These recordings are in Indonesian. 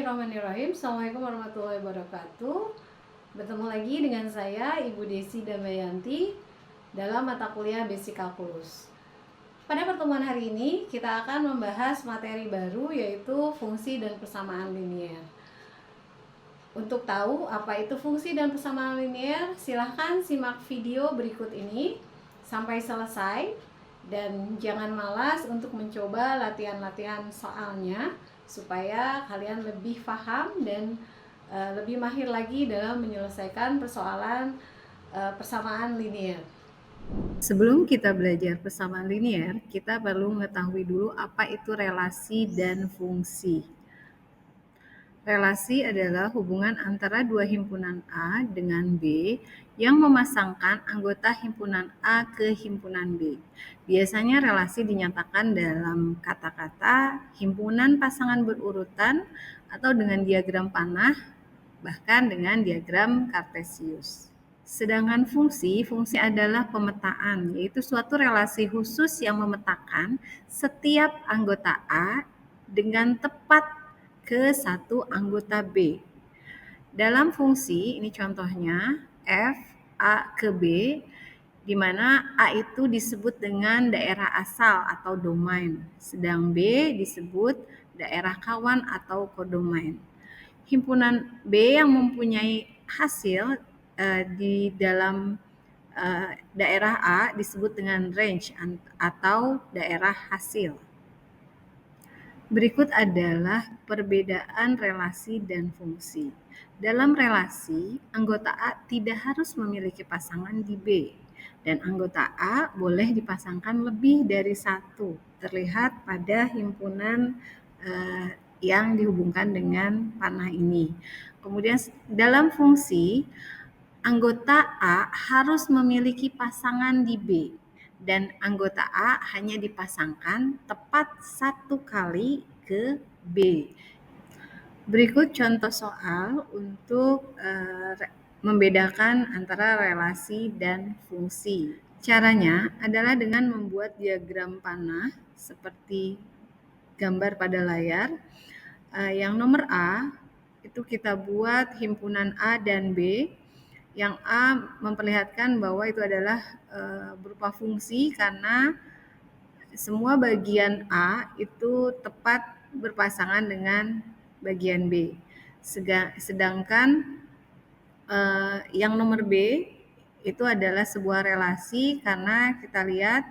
Bismillahirrahmanirrahim. Assalamualaikum warahmatullahi wabarakatuh. Bertemu lagi dengan saya Ibu Desi Damayanti dalam mata kuliah Basic Calculus. Pada pertemuan hari ini kita akan membahas materi baru, yaitu fungsi dan persamaan linear. Untuk tahu apa itu fungsi dan persamaan linear, silahkan simak video berikut ini sampai selesai. Dan jangan malas untuk mencoba latihan-latihan soalnya, supaya kalian lebih paham dan lebih mahir lagi dalam menyelesaikan persoalan persamaan linear. Sebelum kita belajar persamaan linear, kita perlu mengetahui dulu apa itu relasi dan fungsi. Relasi adalah hubungan antara dua himpunan A dengan B yang memasangkan anggota himpunan A ke himpunan B. Biasanya relasi dinyatakan dalam kata-kata, himpunan pasangan berurutan, atau dengan diagram panah, bahkan dengan diagram Kartesius. Sedangkan fungsi adalah pemetaan, yaitu suatu relasi khusus yang memetakan setiap anggota A dengan tepat ke satu anggota B. Dalam fungsi, ini contohnya F A ke B, di mana A itu disebut dengan daerah asal atau domain, sedang B disebut daerah kawan atau kodomain. Himpunan B yang mempunyai hasil di dalam daerah A disebut dengan range atau daerah hasil. Berikut adalah perbedaan relasi dan fungsi. Dalam relasi, anggota A tidak harus memiliki pasangan di B, dan anggota A boleh dipasangkan lebih dari satu, terlihat pada himpunan yang dihubungkan dengan panah ini. Kemudian dalam fungsi, anggota A harus memiliki pasangan di B, dan anggota A hanya dipasangkan tepat satu kali ke B. Berikut contoh soal untuk membedakan antara relasi dan fungsi. Caranya adalah dengan membuat diagram panah seperti gambar pada layar. Yang nomor A itu kita buat himpunan A dan B. Yang A memperlihatkan bahwa itu adalah berupa fungsi karena semua bagian A itu tepat berpasangan dengan bagian B. Sedangkan yang nomor B itu adalah sebuah relasi karena kita lihat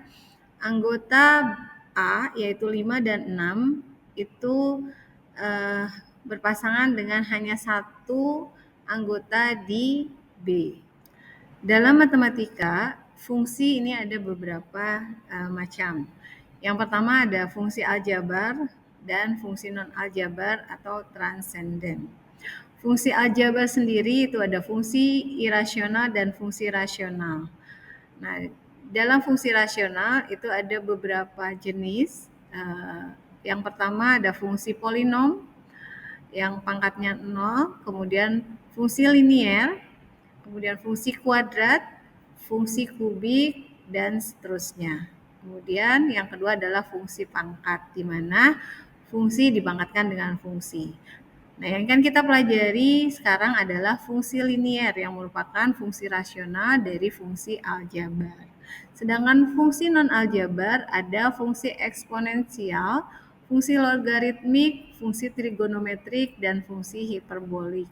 anggota A yaitu 5 dan 6 itu berpasangan dengan hanya satu anggota di B. Dalam matematika, fungsi ini ada beberapa macam. Yang pertama ada fungsi aljabar dan fungsi non-aljabar atau transenden. Fungsi aljabar sendiri itu ada fungsi irasional dan fungsi rasional. Nah, dalam fungsi rasional itu ada beberapa jenis. Yang pertama ada fungsi polinom yang pangkatnya 0, kemudian fungsi linier, kemudian fungsi kuadrat, fungsi kubik, dan seterusnya. Kemudian yang kedua adalah fungsi pangkat, di mana fungsi dipangkatkan dengan fungsi. Nah, yang akan kita pelajari sekarang adalah fungsi linier yang merupakan fungsi rasional dari fungsi aljabar. Sedangkan fungsi non-aljabar ada fungsi eksponensial, fungsi logaritmik, fungsi trigonometrik, dan fungsi hiperbolik.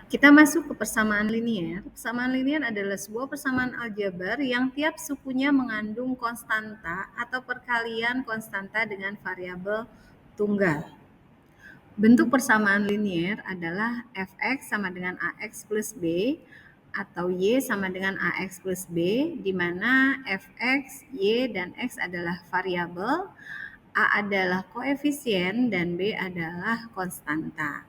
Kita masuk ke persamaan linier. Persamaan linier adalah sebuah persamaan aljabar yang tiap sukunya mengandung konstanta atau perkalian konstanta dengan variabel tunggal. Bentuk persamaan linier adalah fx sama dengan ax plus b atau y sama dengan ax plus b, di mana fx, y, dan x adalah variabel, a adalah koefisien, dan b adalah konstanta.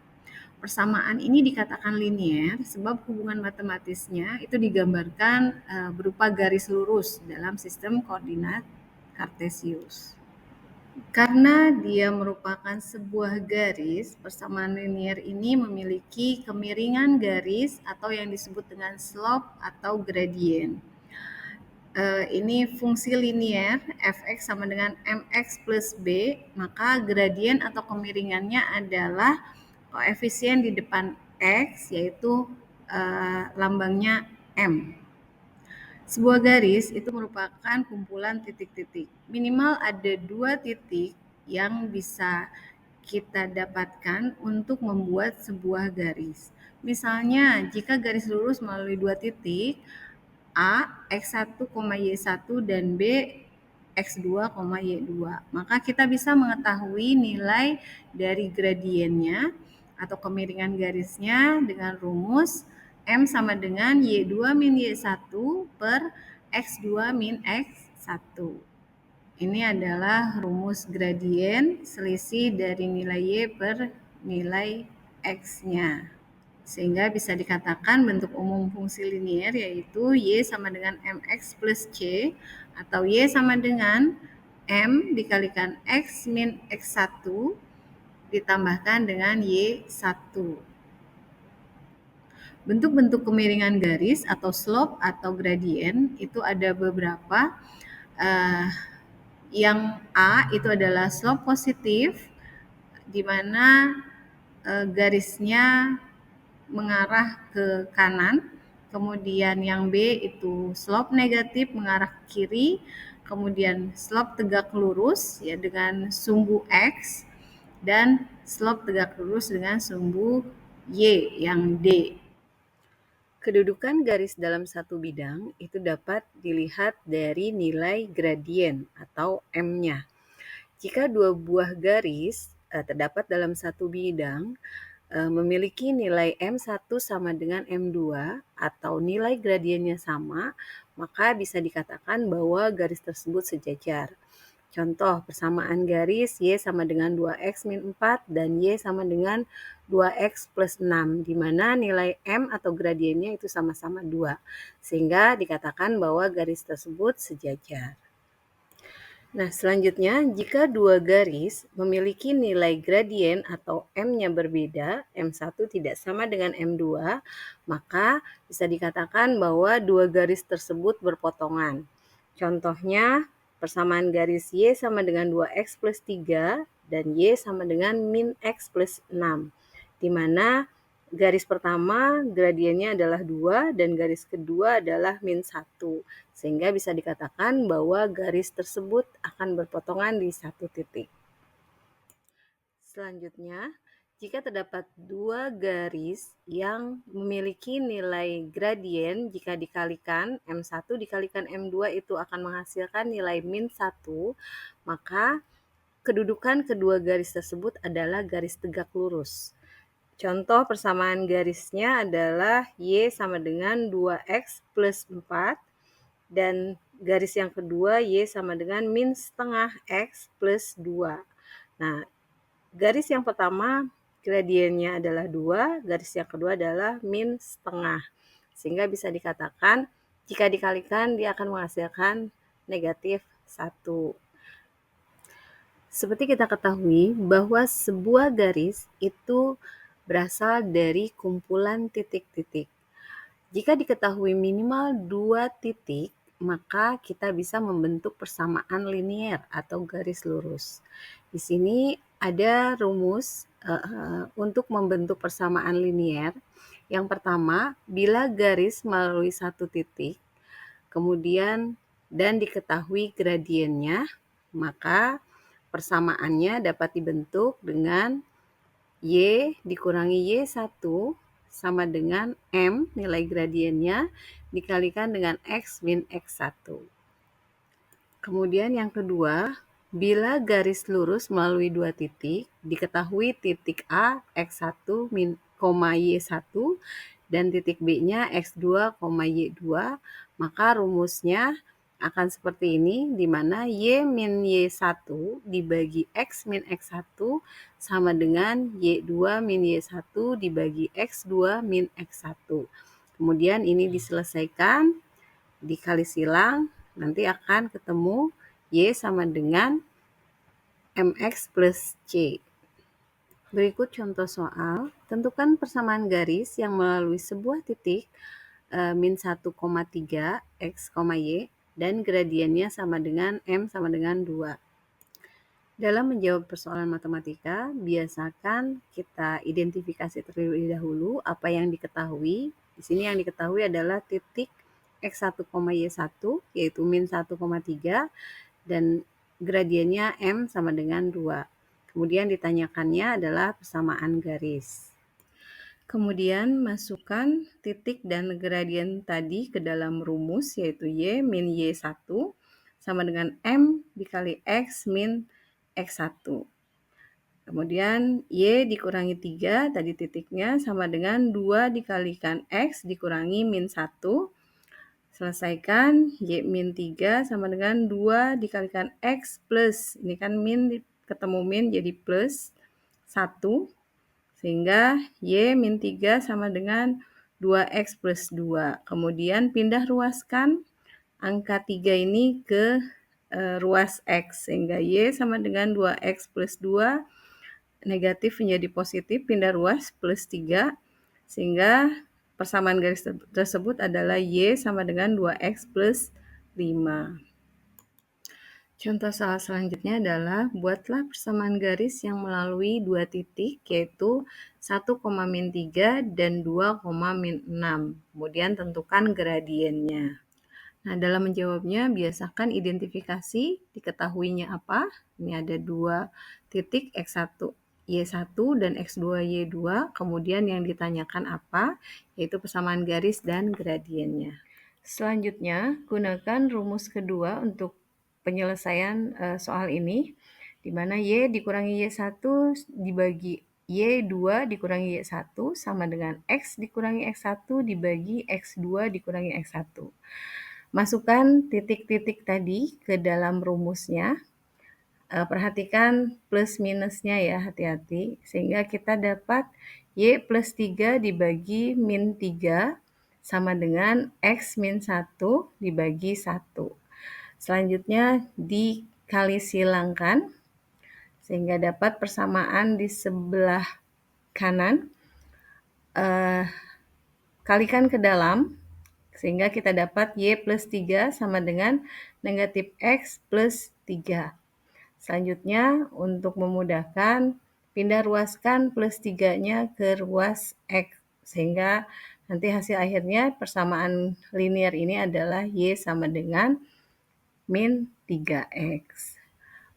Persamaan ini dikatakan linier sebab hubungan matematisnya itu digambarkan berupa garis lurus dalam sistem koordinat Kartesius. Karena dia merupakan sebuah garis, persamaan linier ini memiliki kemiringan garis atau yang disebut dengan slope atau gradien. Ini fungsi linier fx sama dengan mx plus b, maka gradien atau kemiringannya adalah koefisien di depan X, yaitu lambangnya M. Sebuah garis itu merupakan kumpulan titik-titik. Minimal ada 2 titik yang bisa kita dapatkan untuk membuat sebuah garis. Misalnya, jika garis lurus melalui 2 titik, A, X1, Y1 dan B, X2, Y2. Maka kita bisa mengetahui nilai dari gradiennya atau kemiringan garisnya dengan rumus M sama dengan Y2 min Y1 per X2 min X1. Ini adalah rumus gradien selisih dari nilai Y per nilai X-nya. Sehingga bisa dikatakan bentuk umum fungsi linier yaitu Y sama dengan Mx plus C atau Y sama dengan M dikalikan X min X1 ditambahkan dengan Y1. Bentuk-bentuk kemiringan garis atau slope atau gradien itu ada beberapa. Yang A itu adalah slope positif, di mana garisnya mengarah ke kanan. Kemudian yang B itu slope negatif mengarah ke kiri. Kemudian slope tegak lurus ya dengan sumbu X, dan slope tegak lurus dengan sumbu Y yang D. Kedudukan garis dalam satu bidang itu dapat dilihat dari nilai gradien atau M-nya. Jika dua buah garis terdapat dalam satu bidang memiliki nilai M1 sama dengan M2 atau nilai gradiennya sama, maka bisa dikatakan bahwa garis tersebut sejajar. Contoh, persamaan garis Y sama dengan 2X min 4 dan Y sama dengan 2X plus 6, di mana nilai M atau gradiennya itu sama-sama 2, sehingga dikatakan bahwa garis tersebut sejajar. Nah, selanjutnya, jika dua garis memiliki nilai gradien atau M-nya berbeda, M1 tidak sama dengan M2, maka bisa dikatakan bahwa dua garis tersebut berpotongan. Contohnya, persamaan garis Y sama dengan 2X plus 3 dan Y sama dengan min X plus 6, di mana garis pertama gradiennya adalah 2 dan garis kedua adalah min 1, sehingga bisa dikatakan bahwa garis tersebut akan berpotongan di satu titik. Selanjutnya, jika terdapat dua garis yang memiliki nilai gradien, jika dikalikan M1 dikalikan M2 itu akan menghasilkan nilai min 1, maka kedudukan kedua garis tersebut adalah garis tegak lurus. Contoh persamaan garisnya adalah Y sama dengan 2X plus 4 dan garis yang kedua Y sama dengan min setengah X plus 2. Nah, garis yang pertama gradiennya adalah 2, garis yang kedua adalah min setengah. Sehingga bisa dikatakan jika dikalikan dia akan menghasilkan negatif 1. Seperti kita ketahui bahwa sebuah garis itu berasal dari kumpulan titik-titik. Jika diketahui minimal 2 titik, maka kita bisa membentuk persamaan linier atau garis lurus. Di sini ada rumus untuk membentuk persamaan linier. Yang pertama, bila garis melalui satu titik, kemudian dan diketahui gradiennya, maka persamaannya dapat dibentuk dengan Y dikurangi Y1 sama dengan M nilai gradiennya dikalikan dengan X min X1. Kemudian yang kedua, bila garis lurus melalui dua titik, diketahui titik A X1 min, Y1 dan titik B-nya X2, Y2, maka rumusnya akan seperti ini, di mana Y min Y1 dibagi X min X1 sama dengan Y2 min Y1 dibagi X2 min X1. Kemudian ini diselesaikan, dikali silang, nanti akan ketemu Y sama dengan MX plus C. Berikut contoh soal, tentukan persamaan garis yang melalui sebuah titik min 1,3 X, Y dan gradiennya sama dengan M sama dengan 2. Dalam menjawab persoalan matematika, biasakan kita identifikasi terlebih dahulu apa yang diketahui. Di sini yang diketahui adalah titik X1, Y1 yaitu min 1,3 dan gradiennya M sama dengan 2. Kemudian ditanyakannya adalah persamaan garis. Kemudian masukkan titik dan gradien tadi ke dalam rumus yaitu Y min Y1 sama dengan M dikali X min X1. Kemudian Y dikurangi 3, tadi titiknya sama dengan 2 dikalikan X dikurangi min 1. Selesaikan, Y min 3 sama dengan 2 dikalikan X plus, ini kan min ketemu min jadi plus 1. Sehingga Y min 3 sama dengan 2X plus 2. Kemudian pindah ruaskan angka 3 ini ke ruas X. Sehingga Y sama dengan 2X plus 2. Negatif menjadi positif, pindah ruas plus 3. Sehingga persamaan garis tersebut adalah Y sama dengan 2X plus 5. Contoh soal selanjutnya adalah buatlah persamaan garis yang melalui dua titik yaitu 1,-3 dan 2,-6. Kemudian tentukan gradiennya. Nah, dalam menjawabnya biasakan identifikasi diketahuinya apa. Ini ada dua titik X1 Y1 dan X2 Y2. Kemudian yang ditanyakan apa, yaitu persamaan garis dan gradiennya. Selanjutnya, gunakan rumus kedua untuk penyelesaian soal ini, di mana Y dikurangi Y1 dibagi Y2 dikurangi Y1 sama dengan X dikurangi X1 dibagi X2 dikurangi X1. Masukkan titik-titik tadi ke dalam rumusnya. Perhatikan plus minusnya ya, hati-hati. Sehingga kita dapat Y plus 3 dibagi min 3 sama dengan X min 1 dibagi 1. Selanjutnya dikali silangkan sehingga dapat persamaan di sebelah kanan. Kalikan ke dalam sehingga kita dapat Y plus 3 sama dengan negatif X plus 3. Selanjutnya untuk memudahkan pindah ruaskan plus 3-nya ke ruas X sehingga nanti hasil akhirnya persamaan linear ini adalah Y sama dengan min 3X.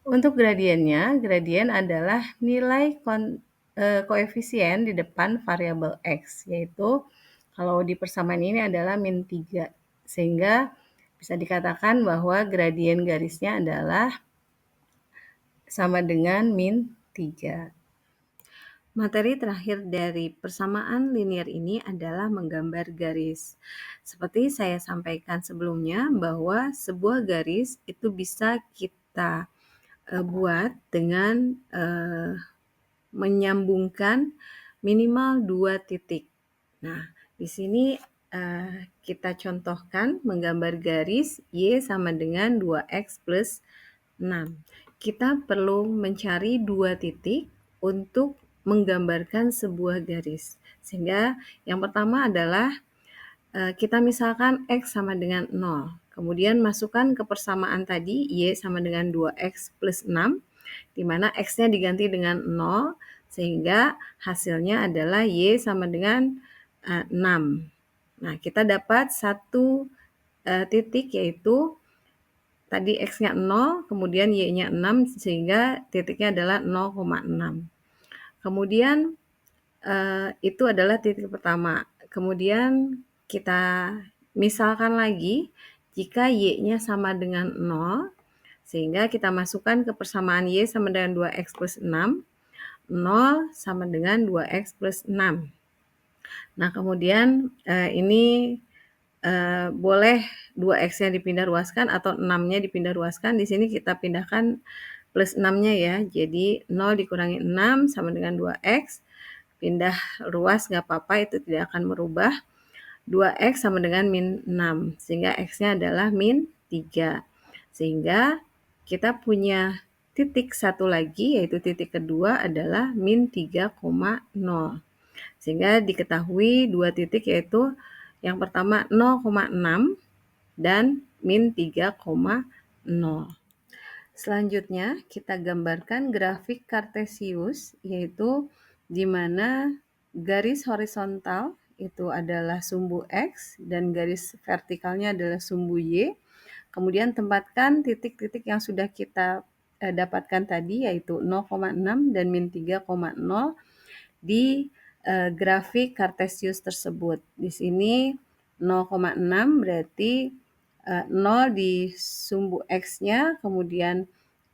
Untuk gradiennya, gradien adalah nilai koefisien di depan variabel X, yaitu kalau di persamaan ini adalah min 3. Sehingga bisa dikatakan bahwa gradien garisnya adalah sama dengan min 3. Materi terakhir dari persamaan linear ini adalah menggambar garis. Seperti saya sampaikan sebelumnya bahwa sebuah garis itu bisa kita buat dengan menyambungkan minimal 2 titik. Nah, di sini kita contohkan menggambar garis Y sama dengan 2X plus 6. Kita perlu mencari 2 titik untuk menggambarkan sebuah garis. Sehingga yang pertama adalah kita misalkan X sama dengan 0. Kemudian masukkan ke persamaan tadi Y sama dengan 2X plus 6, di mana X-nya diganti dengan 0, sehingga hasilnya adalah Y sama dengan 6. Nah, kita dapat satu titik yaitu tadi X-nya 0, kemudian Y-nya 6, sehingga titiknya adalah 0,6. Kemudian itu adalah titik pertama. Kemudian kita misalkan lagi jika Y-nya sama dengan 0, sehingga kita masukkan ke persamaan Y sama dengan 2X plus 6, 0 sama dengan 2X plus 6. Nah, kemudian ini boleh 2X-nya dipindah ruaskan atau 6-nya dipindah ruaskan. Di sini kita pindahkan plus 6-nya ya. Jadi 0 dikurangi 6 sama dengan 2X. Pindah ruas nggak apa-apa, itu tidak akan merubah. 2X sama dengan min 6, sehingga X-nya adalah min 3. Sehingga kita punya titik satu lagi, yaitu titik kedua adalah min 3,0. Sehingga diketahui dua titik yaitu yang pertama 0,6 dan min 3,0. Selanjutnya, kita gambarkan grafik kartesius, yaitu di mana garis horizontal itu adalah sumbu X dan garis vertikalnya adalah sumbu Y. Kemudian tempatkan titik-titik yang sudah kita dapatkan tadi, yaitu 0,6 dan min 3,0 di grafik kartesius tersebut. Di sini 0,6 berarti 0 di sumbu X-nya, kemudian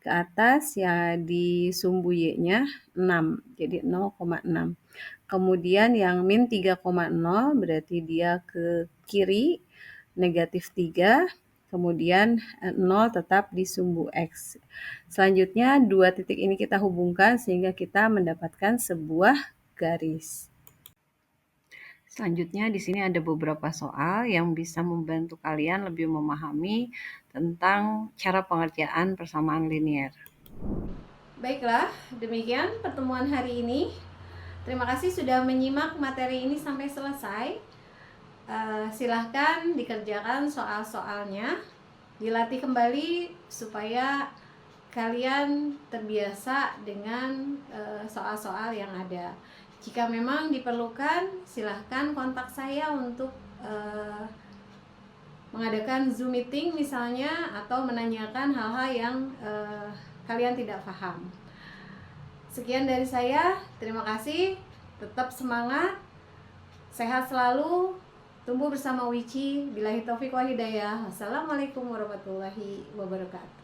ke atas ya di sumbu Y-nya 6, jadi 0,6. Kemudian yang min 3,0 berarti dia ke kiri, negatif 3, kemudian 0 tetap di sumbu X. Selanjutnya dua titik ini kita hubungkan sehingga kita mendapatkan sebuah garis. Selanjutnya di sini ada beberapa soal yang bisa membantu kalian lebih memahami tentang cara pengerjaan persamaan linier. Baiklah, demikian pertemuan hari ini. Terima kasih sudah menyimak materi ini sampai selesai. Silahkan dikerjakan soal-soalnya, dilatih kembali supaya kalian terbiasa dengan soal-soal yang ada. Jika memang diperlukan, silahkan kontak saya untuk mengadakan Zoom meeting misalnya, atau menanyakan hal-hal yang kalian tidak paham. Sekian dari saya, terima kasih, tetap semangat, sehat selalu, tumbuh bersama Wici. Billahi taufiq wal hidayah. Wassalamualaikum warahmatullahi wabarakatuh.